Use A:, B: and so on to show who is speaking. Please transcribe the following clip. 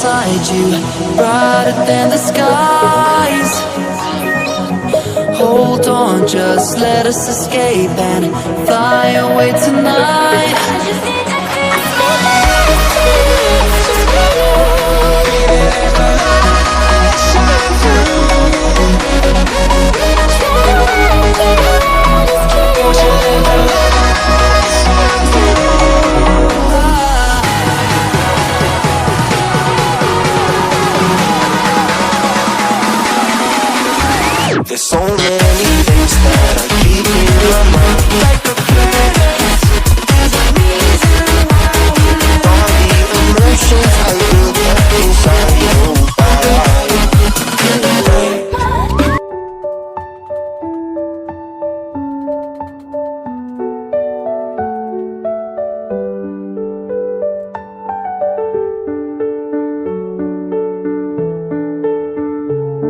A: inside you, brighter than the skies. Hold on, just let us escape and fly away tonight.